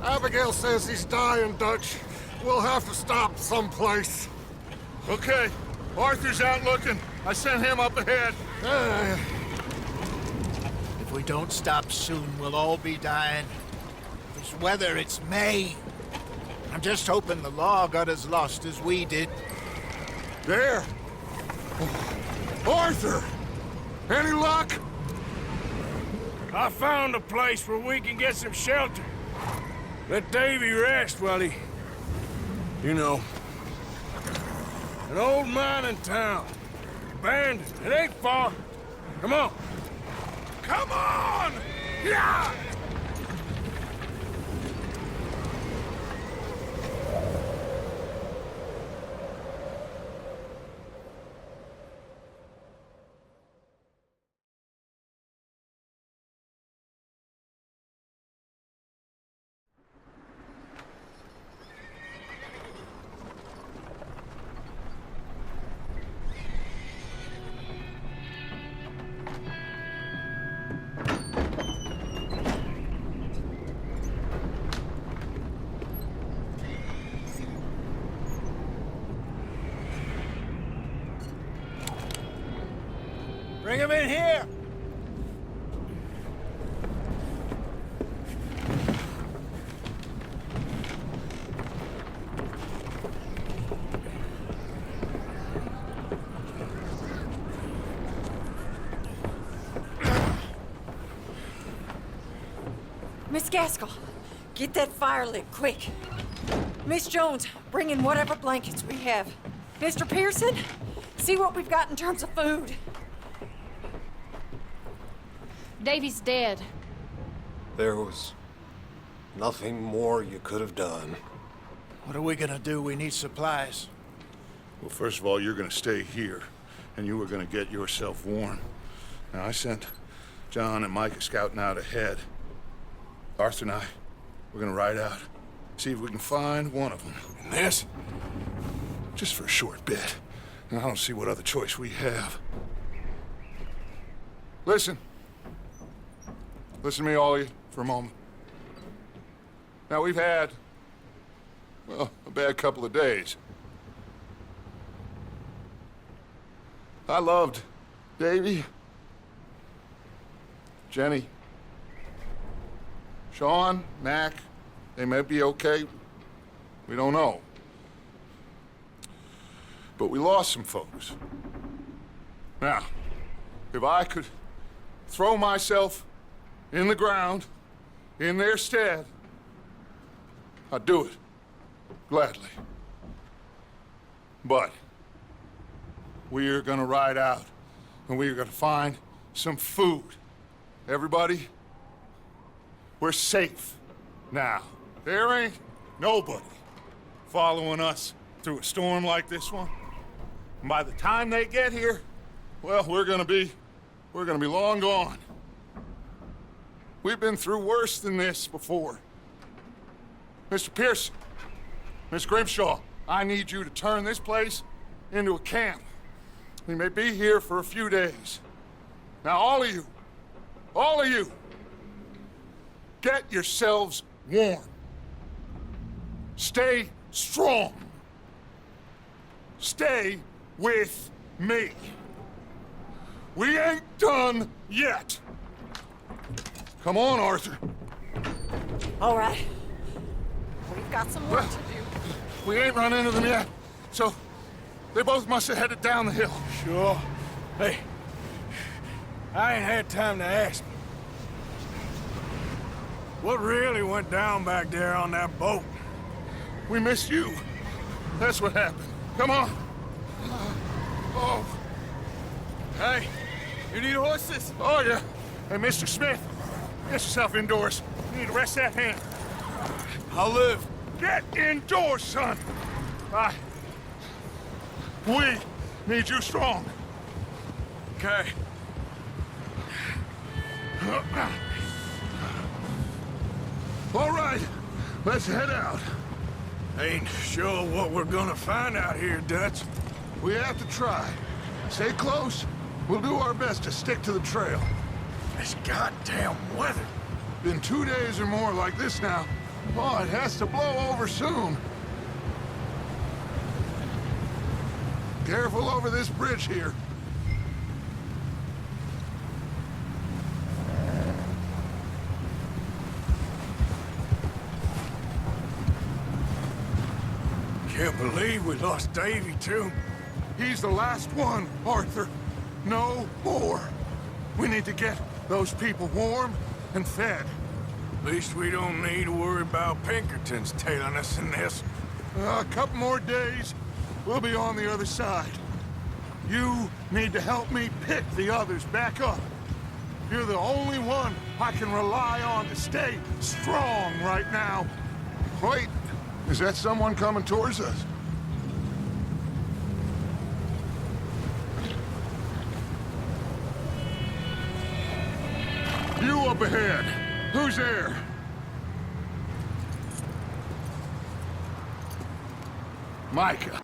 Abigail says he's dying, Dutch. We'll have to stop someplace. Okay. Arthur's out looking. I sent him up ahead. If we don't stop soon, we'll all be dying. This weather, it's May. I'm just hoping the law got as lost as we did. There! Arthur! Any luck? I found a place where we can get some shelter. Let Davy rest while he... You know. An old mining town. Abandoned. It ain't far. Come on. Come on! Yeah! Bring him in here! Miss Gaskell, get that fire lit, quick. Miss Jones, bring in whatever blankets we have. Mr. Pearson, see what we've got in terms of food. Davy's dead. There was nothing more you could have done. What are we gonna do? We need supplies. Well, first of all, you're gonna stay here, and you were gonna get yourself warm. Now, I sent John and Micha scouting out ahead. Arthur and I, we're gonna ride out, see if we can find one of them. And this, just for a short bit. And I don't see what other choice we have. Listen. Listen to me, all of you, for a moment. Now, we've had, well, a bad couple of days. I loved Davy, Jenny, Sean, Mac. They may be okay. We don't know. But we lost some folks. Now, if I could throw myself in the ground, in their stead, I'd do it, gladly. But we are gonna ride out, and we are gonna find some food. Everybody, we're safe now. There ain't nobody following us through a storm like this one. And by the time they get here, well, we're gonna be long gone. We've been through worse than this before. Mr. Pearson, Miss Grimshaw, I need you to turn this place into a camp. We may be here for a few days. Now, all of you, get yourselves warm. Stay strong. Stay with me. We ain't done yet. Come on, Arthur. All right. We've got some work to do. We ain't run into them yet, so they both must have headed down the hill. Sure. Hey, I ain't had time to ask. What really went down back there on that boat? We missed you. That's what happened. Come on. Oh. Hey, you need horses? Oh, yeah. Hey, Mr. Smith, get yourself indoors. You need to rest that hand. I'll live. Get indoors, son. We need you strong. Okay. All right, let's head out. Ain't sure what we're gonna find out here, Dutch. We have to try. Stay close. We'll do our best to stick to the trail. This goddamn weather. Been 2 days or more like this now. Oh, it has to blow over soon. Careful over this bridge here. Can't believe we lost Davy, too. He's the last one, Arthur. No more. We need to get those people warm and fed. At least we don't need to worry about Pinkertons tailing us in this. A couple more days, we'll be on the other side. You need to help me pick the others back up. You're the only one I can rely on to stay strong right now. Wait, is that someone coming towards us? You up ahead. Who's there? Micha.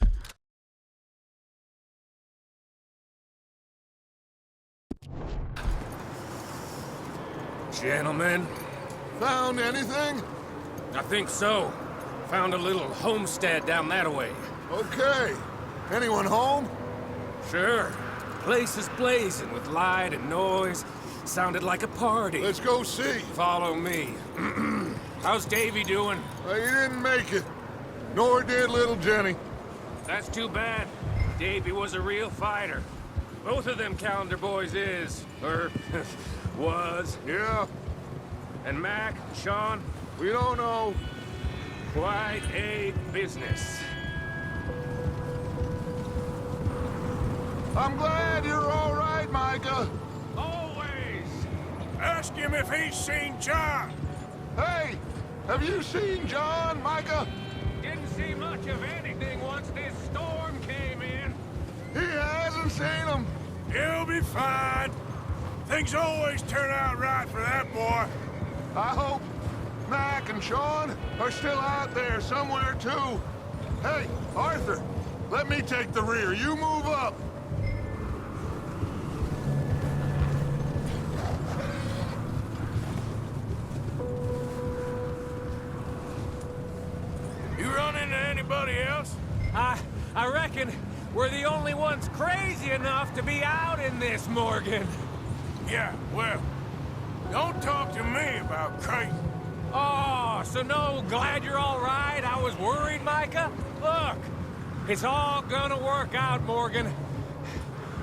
Gentlemen, Found anything? I think so. Found a little homestead down that way. Okay. Anyone home? Sure. Place is blazing with light and noise. Sounded like a party. Let's go see. Follow me. How's Davy doing? He didn't make it. Nor did little Jenny. That's too bad. Davy was a real fighter. Both of them calendar boys is. Or was. Yeah, And Mac, Sean, we don't know. quite a business. I'm glad you're all right, Micah. Always! Ask him if he's seen John. Hey, have you seen John, Micah? Didn't see much of anything once this storm came in. He hasn't seen him. He'll be fine. Things always turn out right for that boy. I hope Mac and Sean are still out there somewhere, too. Hey, Arthur, let me take the rear. You move up. You run into anybody else? I reckon we're the only ones crazy enough to be out in this, Morgan. Yeah, well, don't talk to me about crazy. Oh, so no, glad you're all right? I was worried, Micah. Look, it's all gonna work out, Morgan.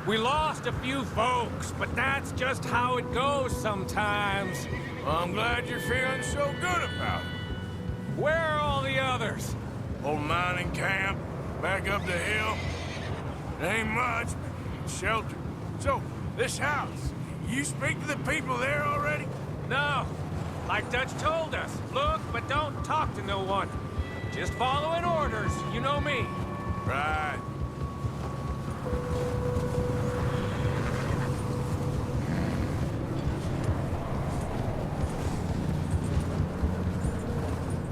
We lost a few folks, but that's just how it goes sometimes. Well, I'm glad you're feeling so good about it. Where are all the others? Old mining camp, back up the hill. It ain't much, but shelter. So, this house, you speak to the people there already? No, like Dutch told us. Look, but don't talk to no one. Just following orders, you know me. Right.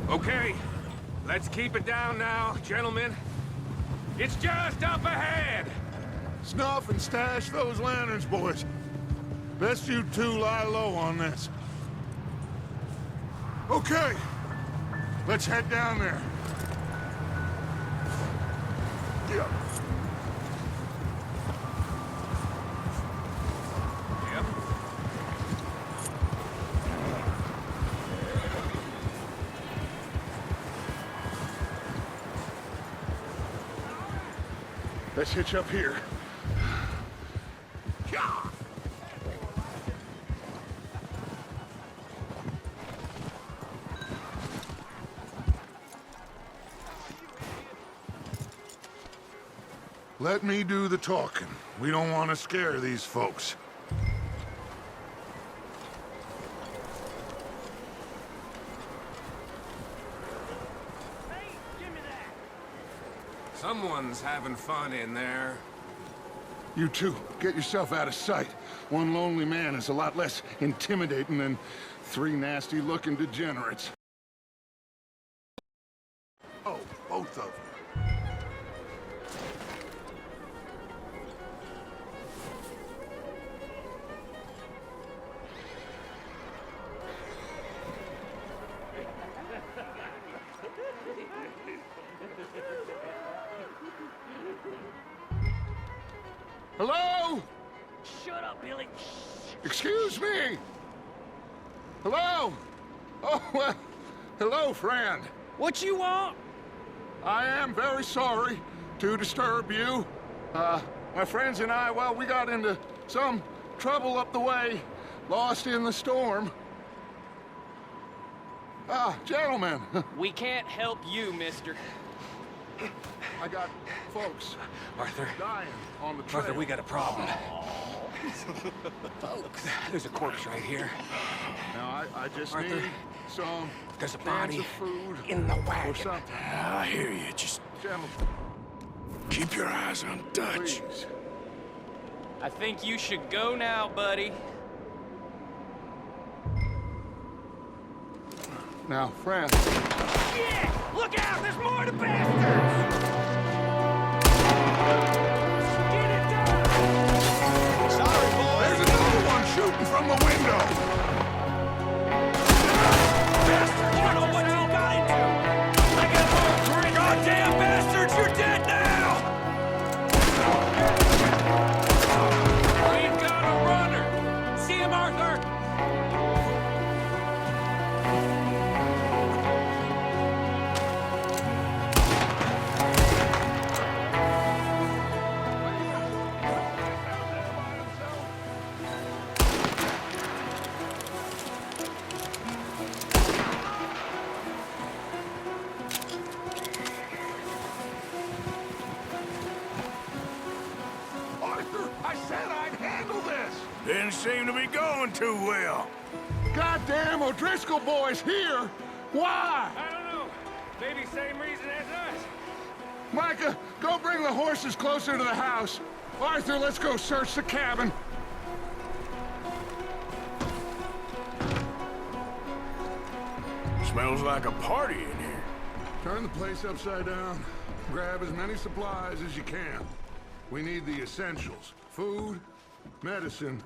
Okay, let's keep it down now, gentlemen. It's just up ahead. Snuff and stash those lanterns, boys. Best you two lie low on this. Okay, let's head down there. Yeah. Yep. Let's hitch up here. Yeah. Let me do the talking. We don't want to scare these folks. Someone's having fun in there. You two, get yourself out of sight. One lonely man is a lot less intimidating than three nasty-looking degenerates. Both of you. Hello? Shut up, Billy. Excuse me? Hello? Oh, well, hello, friend. What you want? I am very sorry to disturb you. My friends and I, well, we got into some trouble up the way, lost in the storm. Gentlemen, We can't help you, mister. I got folks Arthur. dying on the trail. Arthur, we got a problem. Folks. There's a corpse right here. Now, I just Arthur, need some There's a cans body of food in the or wagon. something. I hear you. Just Gentlemen, keep your eyes on Dutch. please. I think you should go now, buddy. Now, friend, Yeah! Look out! There's more to bastards! Get it done! sorry, boy. There's another one shooting from the window. Bastards! You don't know what you got into! I got more three goddamn bastards! You're dead now! We've got a runner! See him, Arthur? Arthur, I said I'd handle this. Didn't seem to be going too well. Goddamn O'Driscoll boys here. Why? I don't know. Maybe same reason as us. Micah, go bring the horses closer to the house. Arthur, let's go search the cabin. Smells like a party in here. Turn the place upside down. Grab as many supplies as you can. We need the essentials. Food, medicine,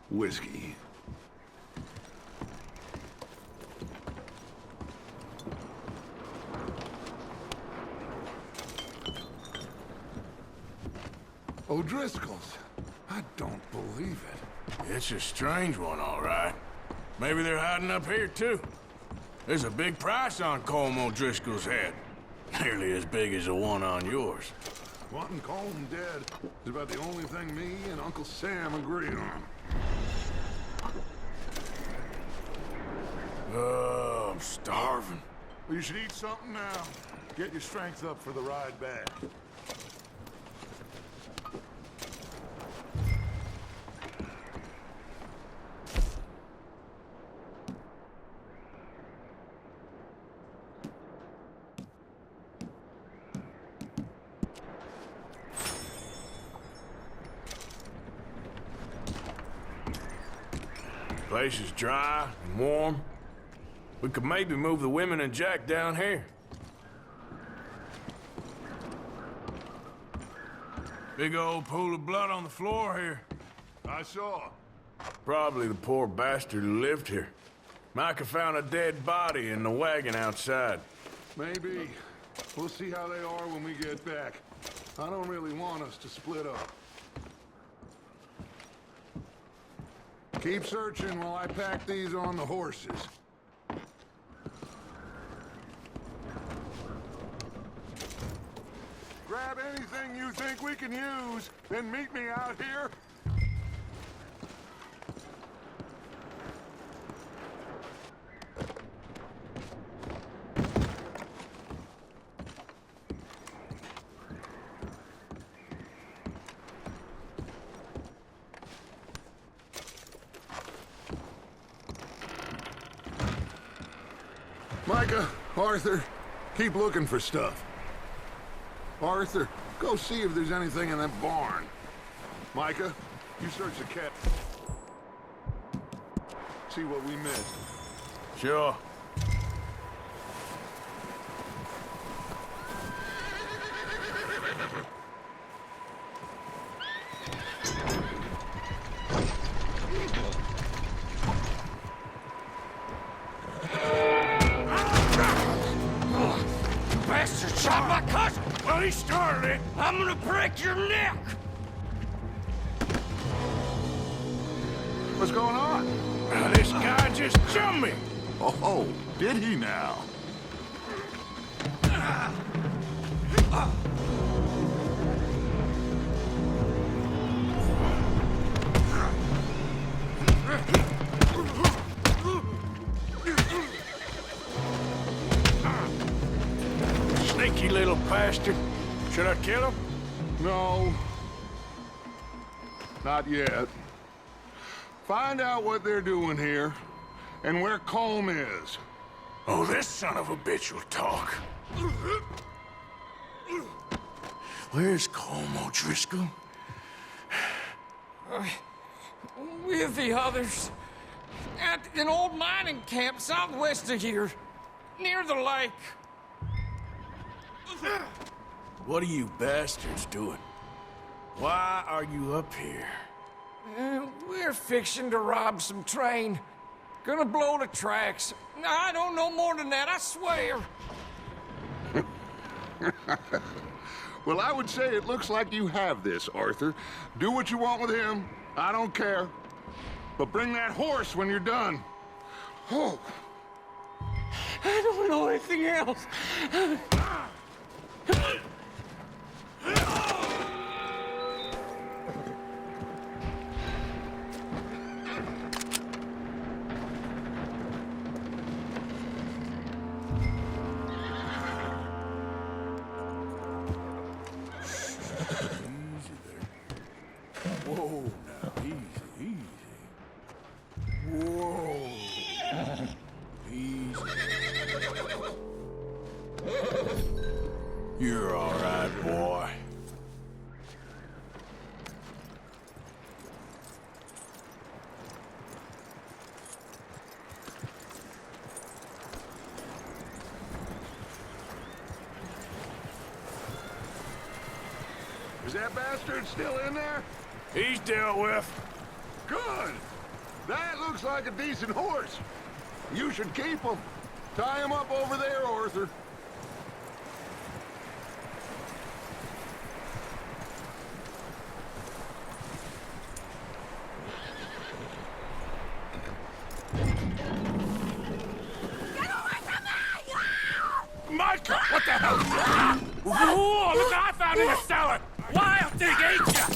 whiskey. O'Driscoll's. I don't believe it. It's a strange one, all right. Maybe they're hiding up here, too. There's a big price on Colm O'Driscoll's head. Nearly as big as the one on yours. Wanting Colm dead is about the only thing me and Uncle Sam agree on. Oh, I'm starving. Well, you should eat something now. Get your strength up for the ride back. Place is dry and warm. We could maybe move the women and Jack down here. Big old pool of blood on the floor here. I saw. Probably the poor bastard who lived here. Micah found a dead body in the wagon outside. Maybe. We'll see how they are when we get back. I don't really want us to split up. Keep searching while I pack these on the horses. Grab anything you think we can use, then meet me out here. Micah, Arthur, keep looking for stuff. Arthur, go see if there's anything in that barn. Micah, you search the cat. See what we missed. Sure. bastard shot my cousin! Well, he started it! I'm gonna break your neck! What's going on? This guy just jumped me! Oh, did he now? Sneaky little bastard. Should I kill him? No. Not yet. Find out what they're doing here, and where Colm is. Oh, this son of a bitch will talk. Where's Colm O'Driscoll? With the others. At an old mining camp southwest of here. Near the lake. What are you bastards doing? Why are you up here? We're fixing to rob some train. Gonna blow the tracks. I don't know more than that, I swear. Well, I would say it looks like you have this, Arthur. Do what you want with him. I don't care. But bring that horse when you're done. Oh. I don't know anything else. Whoa, now, easy, easy. Whoa. Easy. You're all right, boy. Is that bastard still in there? He's dealt with. Good. That looks like a decent horse. You should keep him. Tie him up over there, Arthur. Micha! What the hell? Whoa, look what I found in the cellar! Wild thing, ain't ya?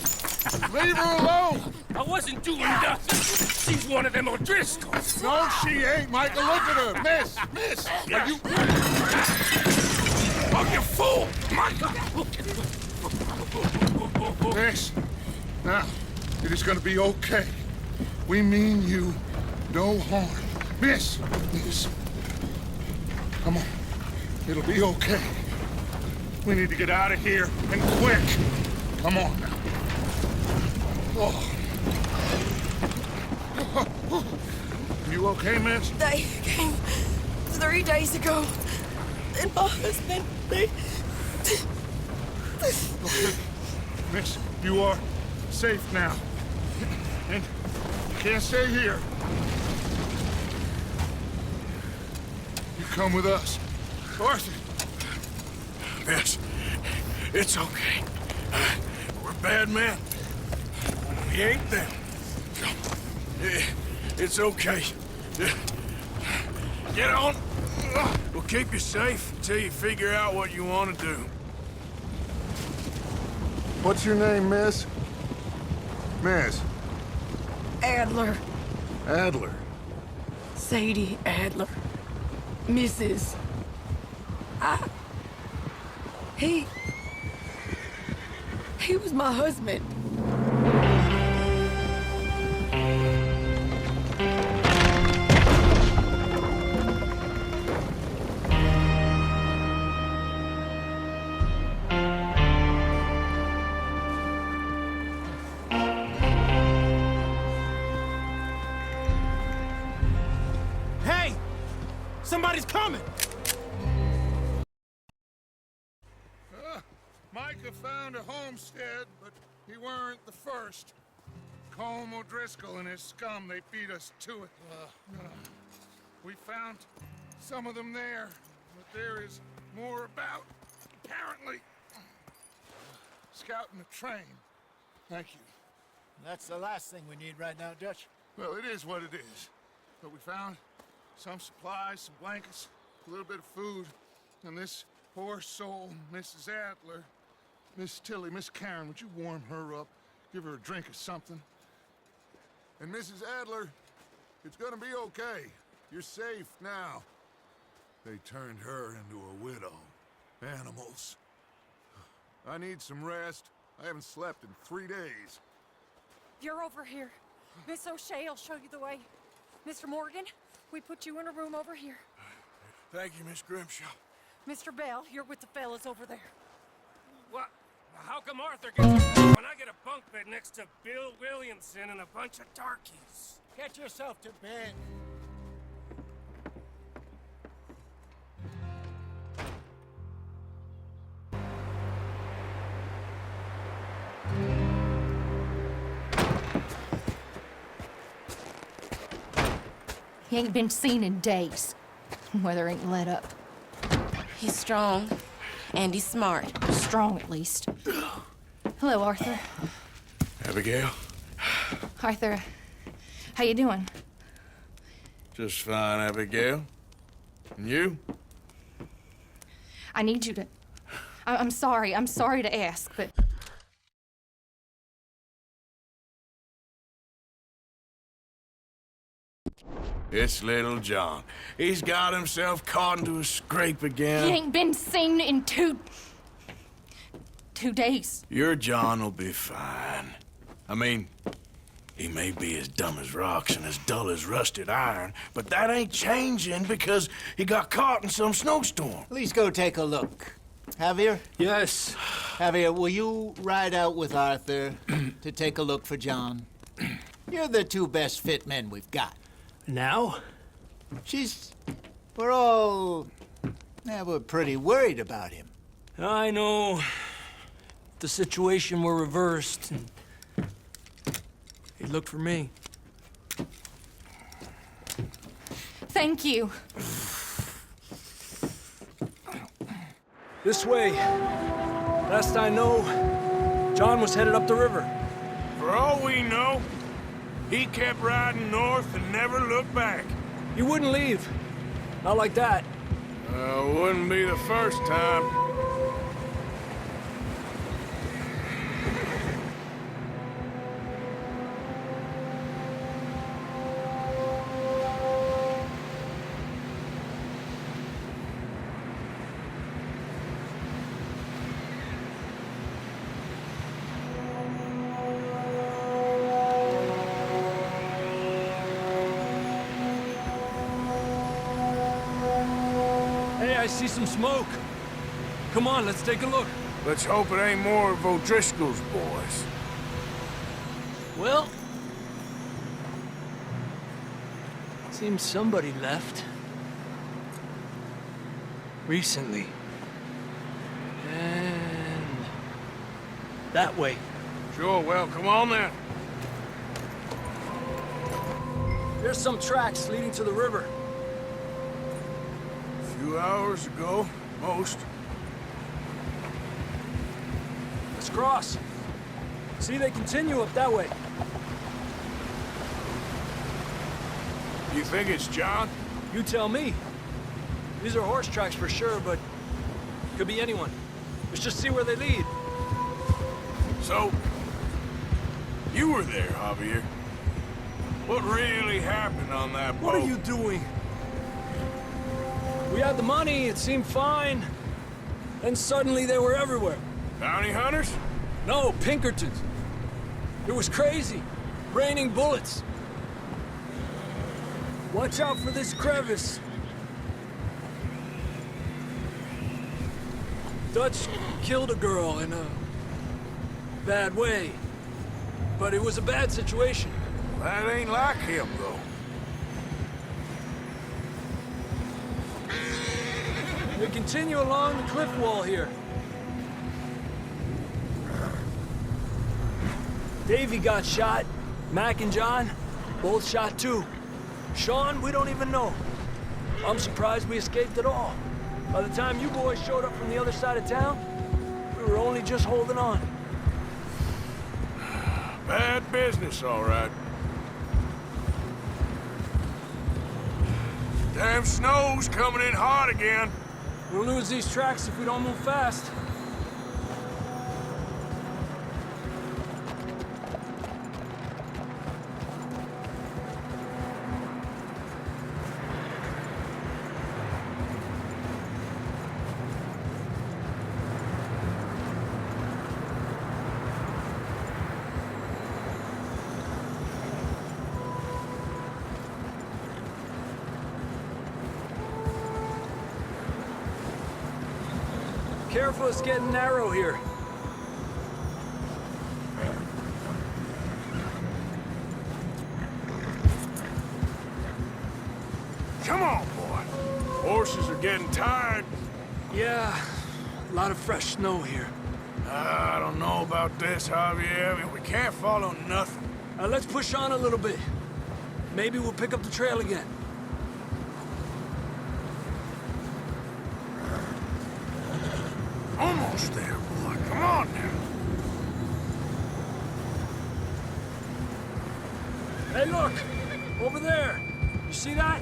Leave her alone! I wasn't doing nothing. She's one of them O'Driscolls. No, she ain't, Michael. Look at her. Miss! Miss! Are you... Oh, you fool! Micha! Miss, now, it is gonna be okay. We mean you no harm. Miss! Miss. Come on. It'll be okay. We need to get out of here, and quick. Come on now. Oh. You okay, miss? They came 3 days ago. And my husband, they... Okay. Miss, you are safe now. And you can't stay here. You come with us. Arthur! Miss, it's okay. We're bad men. We ain't them. It's okay. Get on. We'll keep you safe until you figure out what you want to do. What's your name, miss? Miss? Adler. Adler. Sadie Adler. Mrs. He was my husband. Hey! Somebody's coming! Micah found a homestead, but he weren't the first. Colm O'Driscoll and his scum, they beat us to it. We found some of them there, but there is more about. apparently. Scouting the train. Thank you. That's the last thing we need right now, Dutch. Well, it is what it is. But we found some supplies, some blankets, a little bit of food, and this poor soul, Mrs. Adler, Miss Tilly, Miss Karen, would you warm her up? Give her a drink or something? And Mrs. Adler, it's gonna be okay. You're safe now. They turned her into a widow. Animals. I need some rest. I haven't slept in 3 days. You're over here. Miss O'Shea will show you the way. Mr. Morgan, we put you in a room over here. Thank you, Miss Grimshaw. Mr. Bell, you're with the fellas over there. What? How come Arthur gets a bed when I get a bunk bed next to Bill Williamson and a bunch of darkies? Get yourself to bed. He ain't been seen in days. Weather ain't let up. He's strong, and he's smart. Strong, at least. Hello, Arthur. Abigail? Arthur, how you doing? Just fine, Abigail. And you? I need you to... I'm sorry to ask, but... It's little John. He's got himself caught into a scrape again. He ain't been seen in two days. Your John will be fine. I mean, he may be as dumb as rocks and as dull as rusted iron, but that ain't changing because he got caught in some snowstorm. Please go take a look. Javier? Yes. Javier, will you ride out with Arthur to take a look for John? You're the two best fit men we've got. Now? We're pretty worried about him. I know. If the situation were reversed, he'd look for me. Thank you. This way. Last I know, John was headed up the river. For all we know, he kept riding north and never looked back. He wouldn't leave. Not like that. Wouldn't be the first time. I see some smoke. Come on, let's take a look. Let's hope it ain't more of O'Driscoll's boys. Well, seems somebody left. Recently. And that way. Sure, well, come on then. There's some tracks leading to the river. A few hours ago, most. Let's cross. See, they continue up that way. You think it's John? You tell me. These are horse tracks for sure, but could be anyone. Let's just see where they lead. So, you were there, Javier. What really happened on that boat? What are you doing? We had the money, it seemed fine. Then suddenly they were everywhere. Bounty hunters? No, Pinkertons. It was crazy. Raining bullets. Watch out for this crevice. Dutch killed a girl in a bad way. But it was a bad situation. That ain't like him, though. We continue along the cliff wall here. Davy got shot. Mac and John, both shot too. Sean, we don't even know. I'm surprised we escaped at all. By the time you boys showed up from the other side of town, we were only just holding on. Bad business, all right. Damn snow's coming in hard again. We'll lose these tracks if we don't move fast. Careful, it's getting narrow here. Come on, boy. Horses are getting tired. Yeah, a lot of fresh snow here. I don't know about this, Javier. We can't follow nothing. Let's push on a little bit. Maybe we'll pick up the trail again. Almost there, boy. Come on now. Hey, look! Over there! You see that?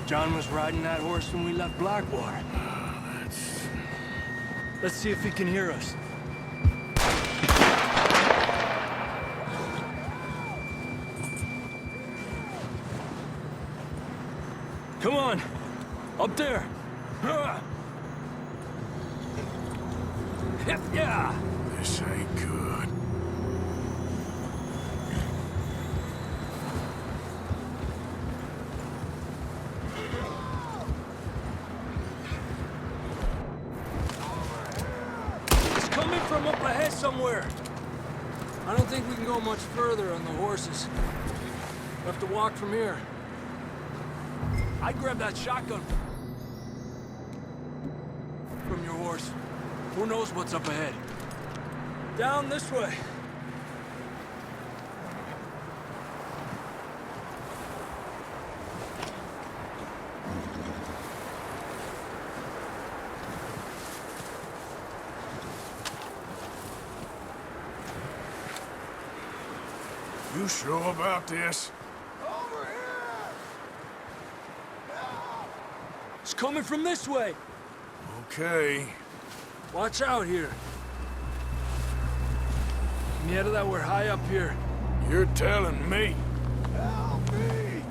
John was riding that horse when we left Blackwater. Let's see if he can hear us. Come on! Up there! Yeah! This ain't good. It's coming from up ahead somewhere. I don't think we can go much further on the horses. We'll have to walk from here. I'd grab that shotgun from your horse. Who knows what's up ahead? Down this way. You sure about this? It's coming from this way. Okay. Watch out here. Mierda, we're high up here. You're telling me. Help me!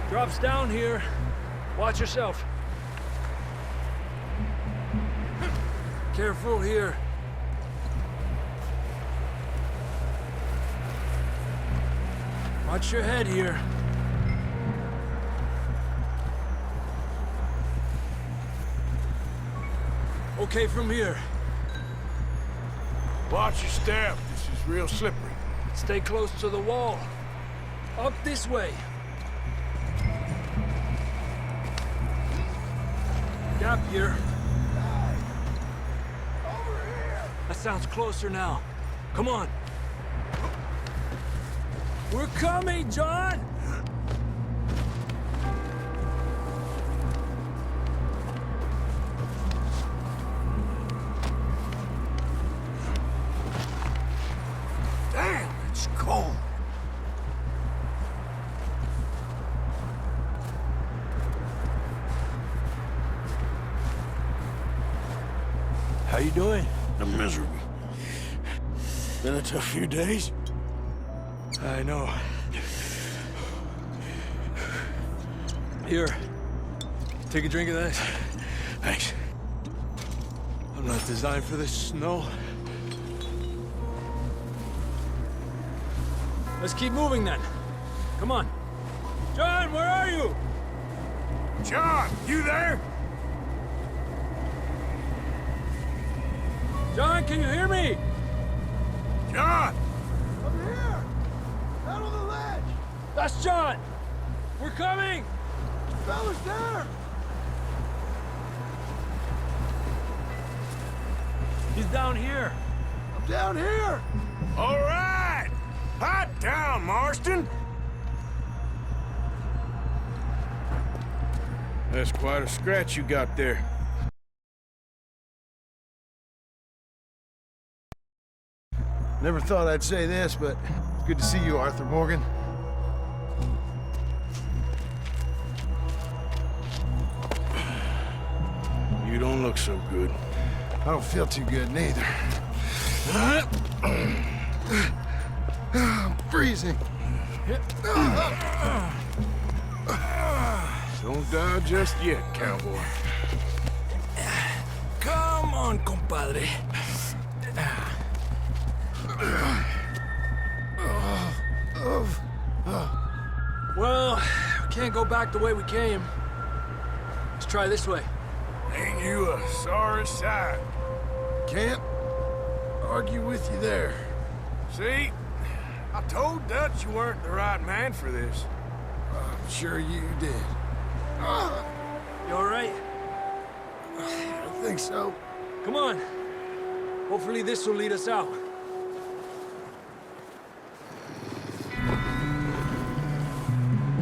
Drops down here. Watch yourself. Careful here. Watch your head here. Okay from here. Watch your step. This is real slippery. Stay close to the wall. Up this way. Gap here. That sounds closer now. Come on. We're coming, John! Damn, it's cold. How you doing? I'm miserable. Been a tough few days. I know. Here. Take a drink of this. Thanks. I'm not designed for this snow. Let's keep moving then. Come on. John, where are you? John, you there? John, can you hear me? John! I'm here! Out on the ledge! That's John! We're coming! Fella's there! He's down here. I'm down here! All right! Hot down, Marston! That's quite a scratch you got there. Never thought I'd say this, but it's good to see you, Arthur Morgan. You don't look so good. I don't feel too good, neither. I'm freezing. Don't die just yet, cowboy. Come on, compadre. Well, we can't go back the way we came. Let's try this way. Ain't you a sorry sight? Can't argue with you there. See? I told Dutch you weren't the right man for this. I'm sure you did. You all right? I don't think so. Come on. Hopefully this will lead us out.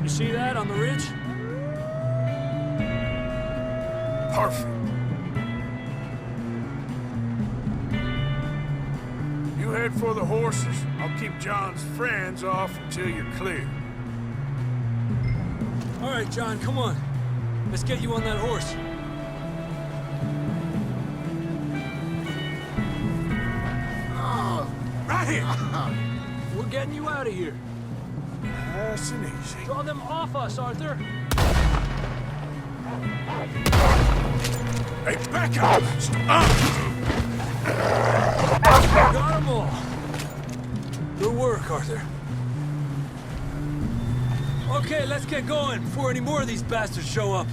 You see that on the ridge? Perfect. You head for the horses. I'll keep John's friends off until you're clear. All right, John, come on. Let's get you on that horse. Right here! We're getting you out of here. Nice and easy. Draw them off us, Arthur. Hey, back up! Got them all. Good work, Arthur. Okay, let's get going before any more of these bastards show up.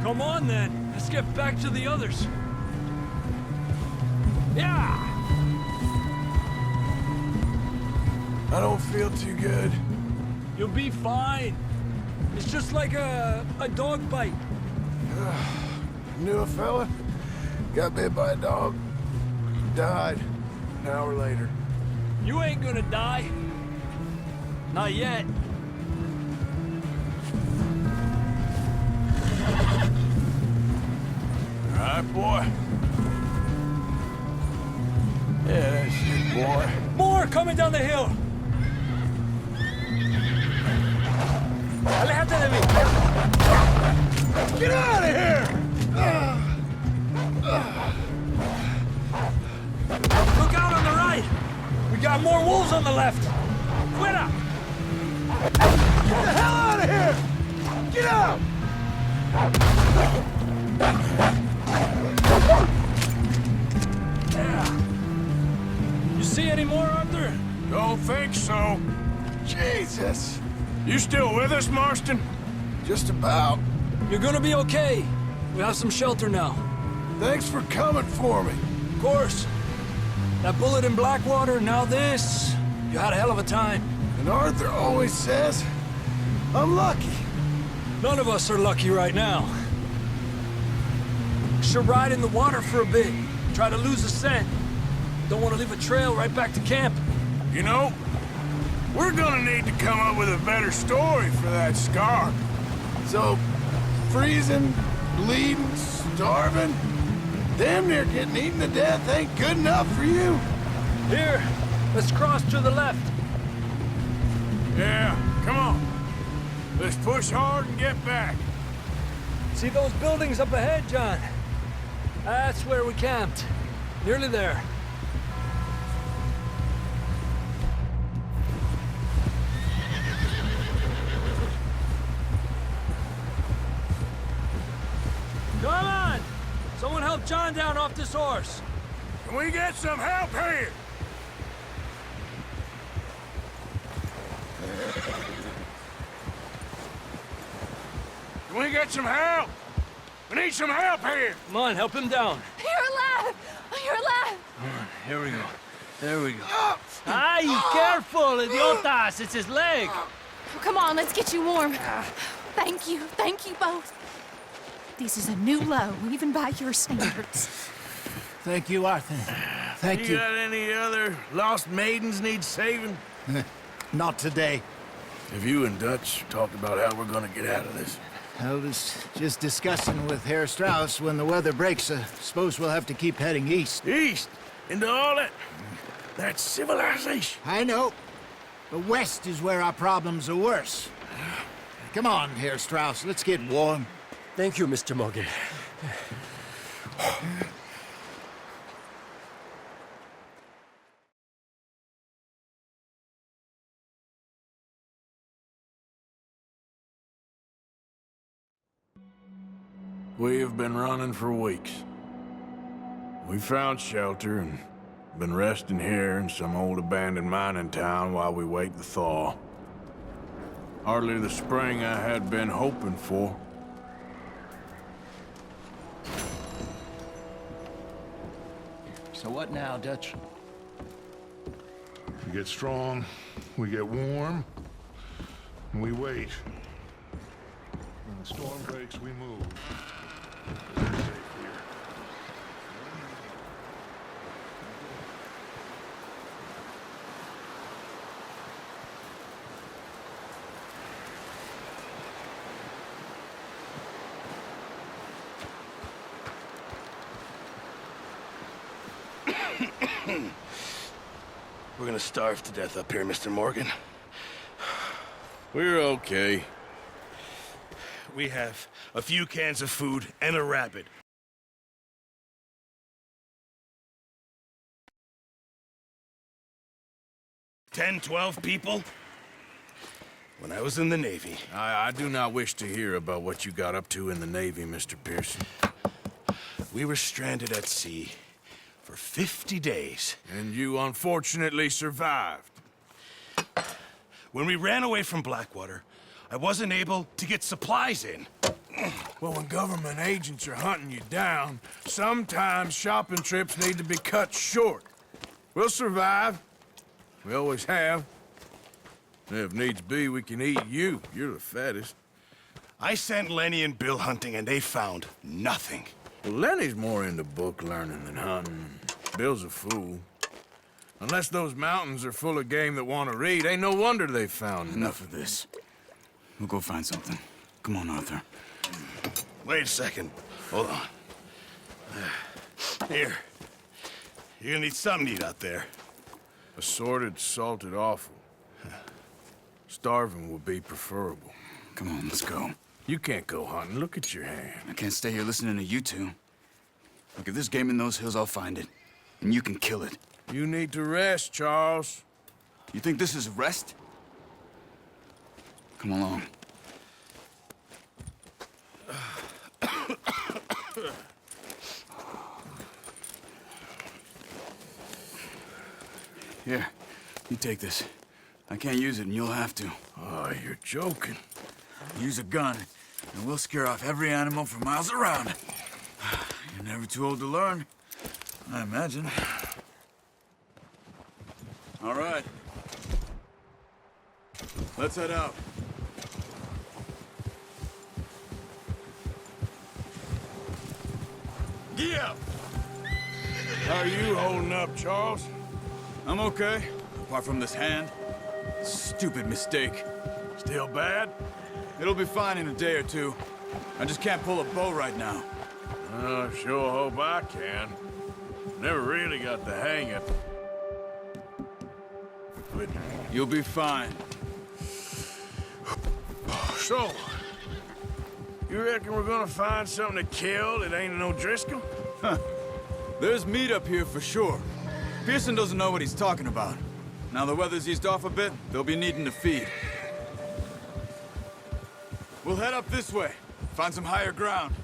Come on, then. Let's get back to the others. Yeah! I don't feel too good. You'll be fine. It's just like a dog bite. Knew a fella, got bit by a dog, died an hour later. You ain't gonna die. Not yet. All right, boy. Yeah, that's you, boy. More coming down the hill. Aléjate de mí. Get out of here! Look out on the right. We got more wolves on the left. Fuera. Get the hell out of here! Get out! You see any more, Arthur? Don't think so. Jesus! You still with us, Marston? Just about. You're gonna be okay. We have some shelter now. Thanks for coming for me. Of course. That bullet in Blackwater, now this. You had a hell of a time. And Arthur always says, I'm lucky. None of us are lucky right now. Should ride in the water for a bit. Try to lose the scent. Don't want to leave a trail right back to camp. You know, we're gonna need to come up with a better story for that scar. So, freezing, bleeding, starving, damn near getting eaten to death ain't good enough for you. Here, let's cross to the left. Yeah, come on. Let's push hard and get back. See those buildings up ahead, John? That's where we camped. Nearly there. Come on! Someone help John down off this horse. Can we get some help here? Can we get some help? We need some help here! Come on, help him down. You're alive! You're alive! All right, here we go. There we go. Ay, careful, idiotas! It's his leg! Come on, let's get you warm. Thank you both. This is a new low, even by your standards. Thank you, Arthur. Thank you. You got any other lost maidens need saving? Not today. Have you and Dutch talked about how we're gonna get out of this? I was just discussing with Herr Strauss when the weather breaks. I suppose we'll have to keep heading east. East? Into all that... That's civilization. I know. But west is where our problems are worse. Come on, Herr Strauss, let's get warm. Thank you, Mr. Morgan. We have been running for weeks. We found shelter and been resting here in some old abandoned mining town while we wait the thaw. Hardly the spring I had been hoping for. So what now, Dutch? We get strong, we get warm, and we wait. When the storm breaks, we move. We're safe here. We're gonna starve to death up here, Mr. Morgan. We're okay. We have a few cans of food and a rabbit. Ten, 12 people? When I was in the Navy. I do not wish to hear about what you got up to in the Navy, Mr. Pearson. We were stranded at sea for 50 days. And you unfortunately survived. When we ran away from Blackwater, I wasn't able to get supplies in. Well, when government agents are hunting you down, sometimes shopping trips need to be cut short. We'll survive. We always have. If needs be, we can eat you. You're the fattest. I sent Lenny and Bill hunting, and they found nothing. Well, Lenny's more into book learning than hunting. Bill's a fool. Unless those mountains are full of game that want to read, ain't no wonder they found Enough of this. We'll go find something. Come on, Arthur. Wait a second. Hold on. Here. You're gonna need something to eat out there. Assorted, salted offal. Starving would be preferable. Come on, let's go. You can't go hunting. Look at your hand. I can't stay here listening to you two. Look, if there's game in those hills, I'll find it. And you can kill it. You need to rest, Charles. You think this is rest? Come along. Here, you take this. I can't use it, and you'll have to. Oh, you're joking. Use a gun, and we'll scare off every animal for miles around. You're never too old to learn, I imagine. All right. Let's head out. Yeah. How are you holding up, Charles? I'm okay, apart from this hand. Stupid mistake. Still bad? It'll be fine in a day or two. I just can't pull a bow right now. I sure hope I can. Never really got the hang of it. But You'll be fine. so, you reckon we're gonna find something to kill that ain't no Driscoll? Huh. There's meat up here for sure. Pearson doesn't know what he's talking about. Now the weather's eased off a bit, they'll be needing to feed. We'll head up this way. Find some higher ground.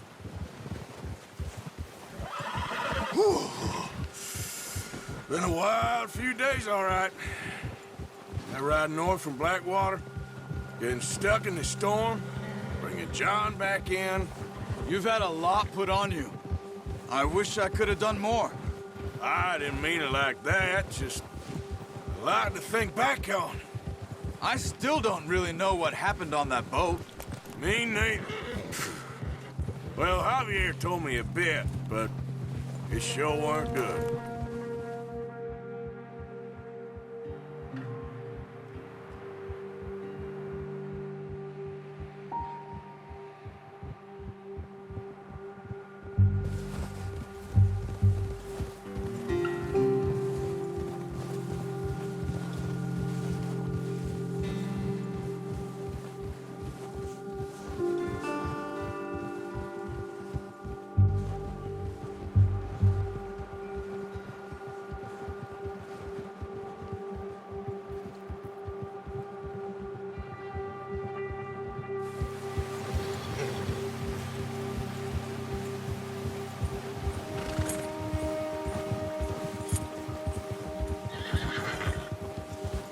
Been a wild few days, all right. That ride north from Blackwater, getting stuck in the storm, bringing John back in. You've had a lot put on you. I wish I could have done more. I didn't mean it like that, just a lot to think back on. I still don't really know what happened on that boat. Me neither. Well, Javier told me a bit, but it sure weren't good.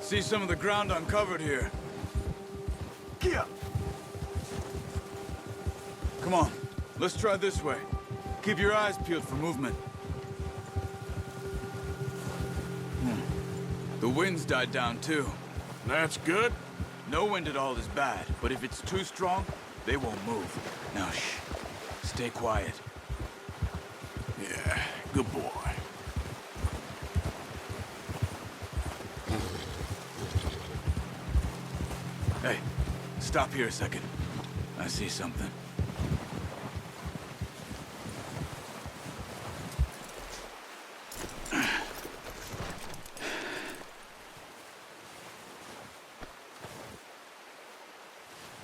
See some of the ground uncovered here. Yeah. Come on, let's try this way. Keep your eyes peeled for movement. The wind's died down too. That's good. No wind at all is bad, but if it's too strong, they won't move. Now shh, stay quiet. Yeah, good boy. Hey, stop here a second. I see something.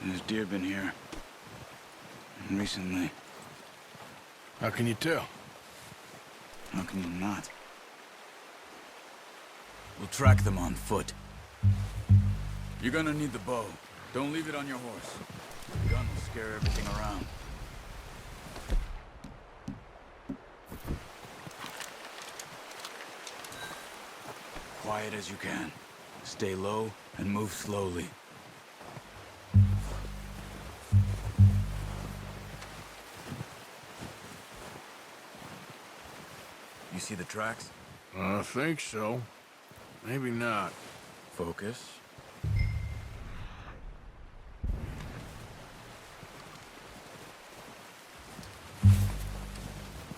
There's deer been here. Recently. How can you tell? How can you not? We'll track them on foot. You're gonna need the bow. Don't leave it on your horse. The gun will scare everything around. Quiet as you can. Stay low and move slowly. You see the tracks? I think so. Maybe not. Focus.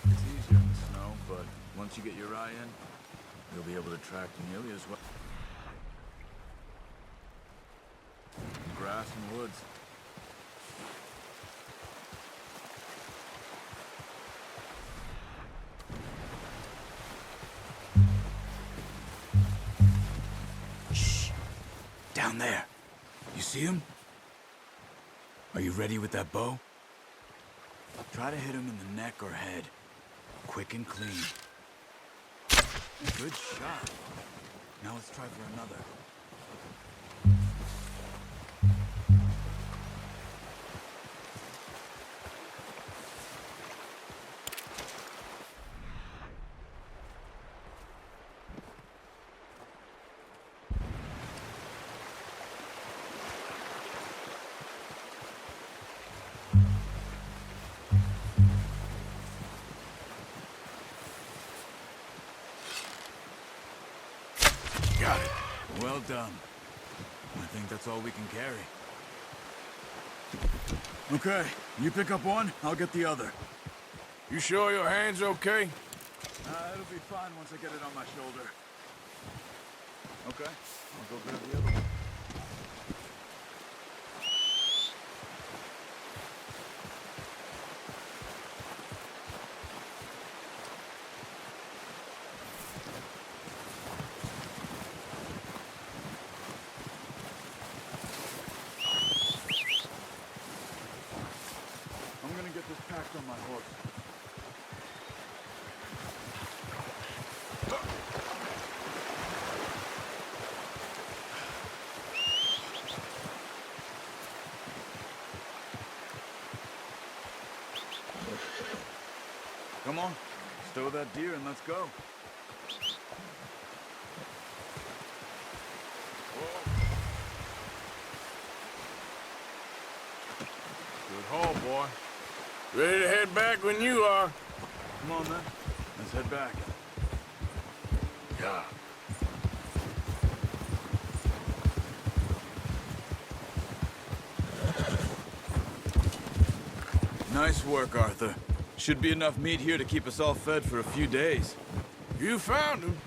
It's easier in the snow, but once you get your eye in, you'll be able to track nearly as well. Grass and woods. Shh! Down there. You see him? Are you ready with that bow? Try to hit him in the neck or head. Quick and clean. Good shot. Now let's try for another. Got it. Well done. I think that's all we can carry. Okay, you pick up one, I'll get the other. You sure your hand's okay? It'll be fine once I get it on my shoulder. Okay, I'll go grab the other one. I'm gonna get this packed on my horse. Come on, stow that deer and let's go. haul, boy. Ready to head back when you are. Come on, then. Let's head back. Yeah. Nice work, Arthur. Should be enough meat here to keep us all fed for a few days. You found him.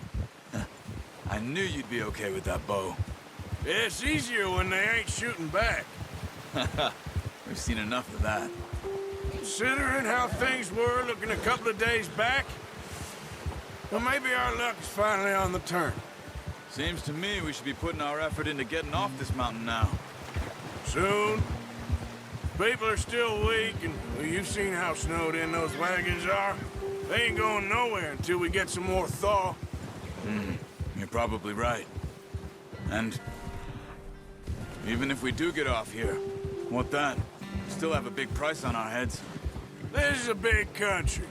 I knew you'd be okay with that bow. It's easier when they ain't shooting back. We've seen enough of that. Considering how things were looking a couple of days back, well, maybe our luck's finally on the turn. Seems to me we should be putting our effort into getting off this mountain now. Soon. People are still weak, and well, you've seen how snowed in those wagons are. They ain't going nowhere until we get some more thaw. You're probably right. And even if we do get off here, what then? We still have a big price on our heads. This is a big country.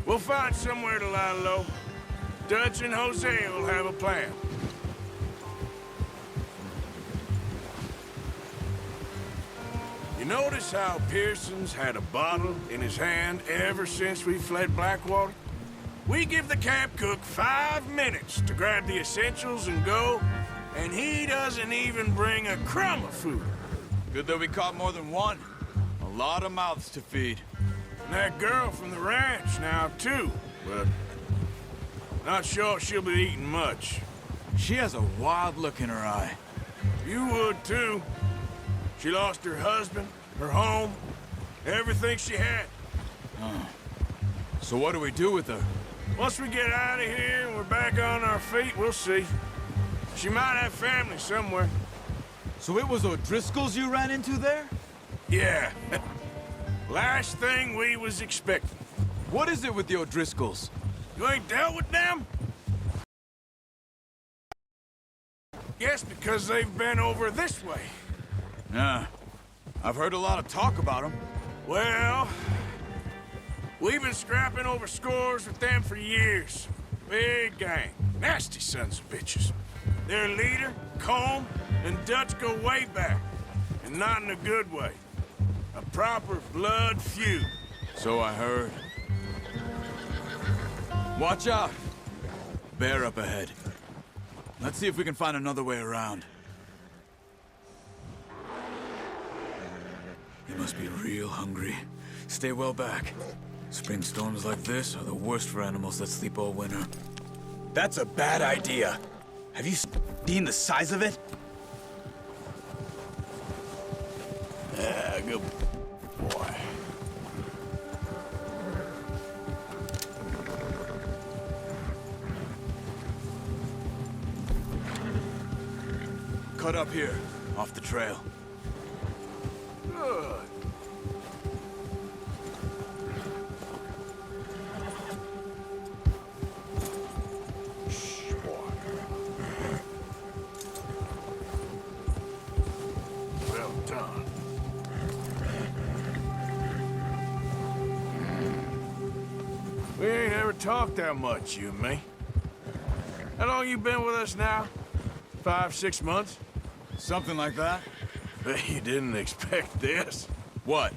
We'll find somewhere to lie low. Dutch and Jose will have a plan. You notice how Pearson's had a bottle in his hand ever since we fled Blackwater? We give the camp cook 5 minutes to grab the essentials and go, and he doesn't even bring a crumb of food. Good that we caught more than one. A lot of mouths to feed. And that girl from the ranch now, too, but not sure she'll be eating much. She has a wild look in her eye. You would, too. She lost her husband, her home, everything she had. So what do we do with her? Once we get out of here and we're back on our feet, we'll see. She might have family somewhere. So it was O'Driscoll's you ran into there? Yeah. Last thing we was expecting. What is it with the O'Driscolls? You ain't dealt with them? Yes, because they've been over this way. Yeah. I've heard a lot of talk about them. Well, we've been scrapping over scores with them for years. Big gang. Nasty sons of bitches. Their leader, Combe, and Dutch go way back. And not in a good way. A proper blood feud. So I heard. Watch out! Bear up ahead. Let's see if we can find another way around. They must be real hungry. Stay well back. Spring storms like this are the worst for animals that sleep all winter. That's a bad idea. Have you seen the size of it? Yeah, good boy. Cut up here, off the trail. Good. Well done. We ain't ever talked that much, you and me. How long you been with us now? 5, 6 months? Something like that? Bet you didn't expect this. What?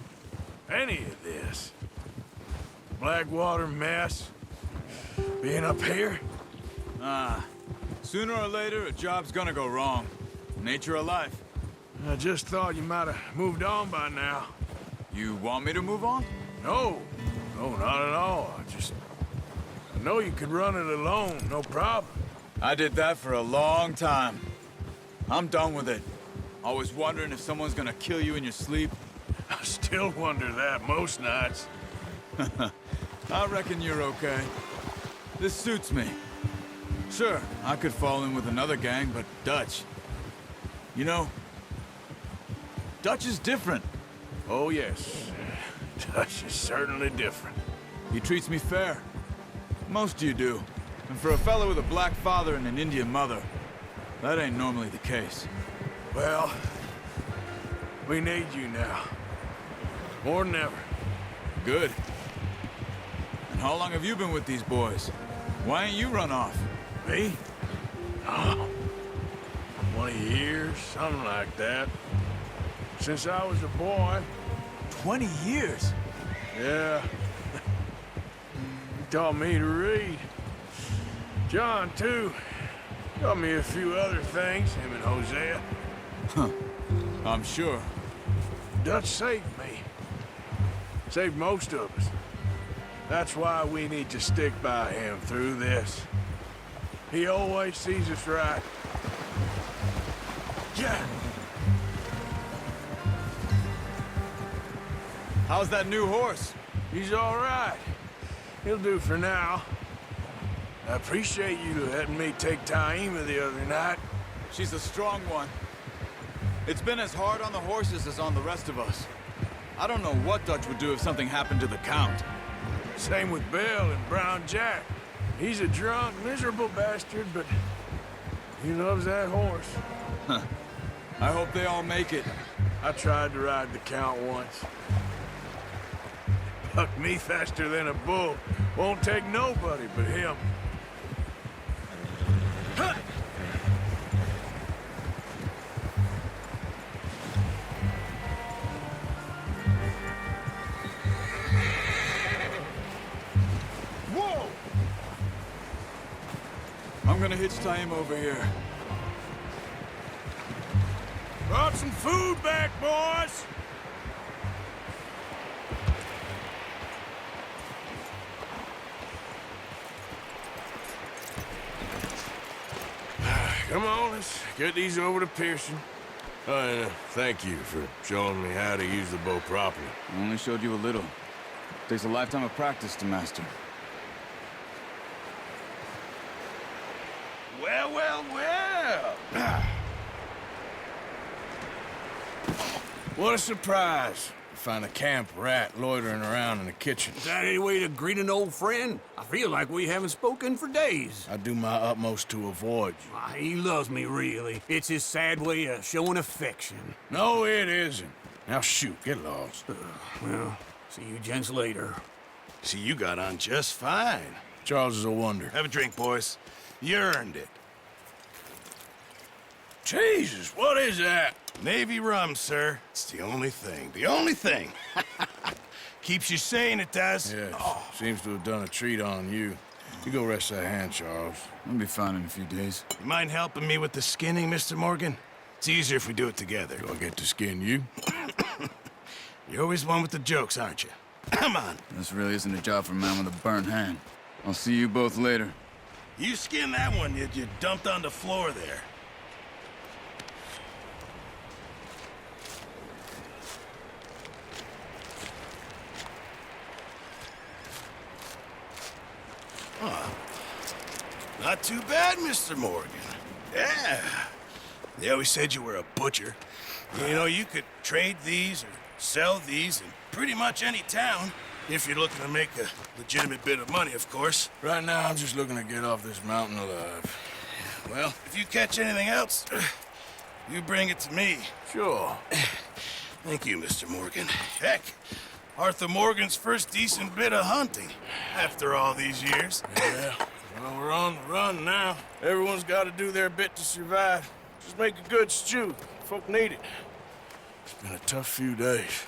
Any of this. Blackwater mess. Being up here? Sooner or later, a job's gonna go wrong. Nature of life. I just thought you might have moved on by now. You want me to move on? No. No, not at all. I know you could run it alone, no problem. I did that for a long time. I'm done with it. Always wondering if someone's gonna kill you in your sleep. I still wonder that most nights. I reckon you're okay. This suits me. Sure, I could fall in with another gang, but Dutch... You know, Dutch is different. Oh, yes. Dutch is certainly different. He treats me fair. Most of you do. And for a fellow with a black father and an Indian mother, that ain't normally the case. Well, we need you now. More than ever. Good. And how long have you been with these boys? Why ain't you run off? Me? Oh, 20 years, something like that. Since I was a boy, 20 years? Yeah. He taught me to read. John, too. Taught me a few other things, him and Hosea. Huh. I'm sure. Dutch saved me. Saved most of us. That's why we need to stick by him through this. He always sees us right. Yeah! How's that new horse? He's all right. He'll do for now. I appreciate you letting me take Taima the other night. She's a strong one. It's been as hard on the horses as on the rest of us. I don't know what Dutch would do if something happened to the Count. Same with Bill and Brown Jack. He's a drunk, miserable bastard, but he loves that horse. Huh. I hope they all make it. I tried to ride the Count once. Bucked me faster than a bull. Won't take nobody but him. Huh. Whoa! I'm gonna hitch Taima over here. Brought some food back, boys! Come on, let's get these over to Pearson. And thank you for showing me how to use the bow properly. I only showed you a little. Takes a lifetime of practice to master. Well, well, well. What a surprise. To find a camp rat loitering around in the kitchen. Is that any way to greet an old friend? I feel like we haven't spoken for days. I do my utmost to avoid you. He loves me, really. It's his sad way of showing affection. No, it isn't. Now shoot, get lost. Well, see you gents later. See, you got on just fine. Charles is a wonder. Have a drink, boys. You earned it. Jesus, what is that? Navy rum, sir. It's the only thing. The only thing. Keeps you sane, it does. Yes, seems to have done a treat on you. You go rest that hand, Charles. I'll be fine in a few days. You mind helping me with the skinning, Mr. Morgan? It's easier if we do it together. Do I get to skin you? You're always one with the jokes, aren't you? Come on. This really isn't a job for a man with a burnt hand. I'll see you both later. You skin that one you dumped on the floor there. Oh, not too bad, Mr. Morgan. Yeah. They always said you were a butcher. You know, you could trade these or sell these in pretty much any town, if you're looking to make a legitimate bit of money, of course. Right now, I'm just looking to get off this mountain alive. Well, if you catch anything else, you bring it to me. Sure. Thank you, Mr. Morgan. Heck, Arthur Morgan's first decent bit of hunting after all these years. Yeah, well, we're on the run now. Everyone's got to do their bit to survive. Just make a good stew. Folk need it. It's been a tough few days.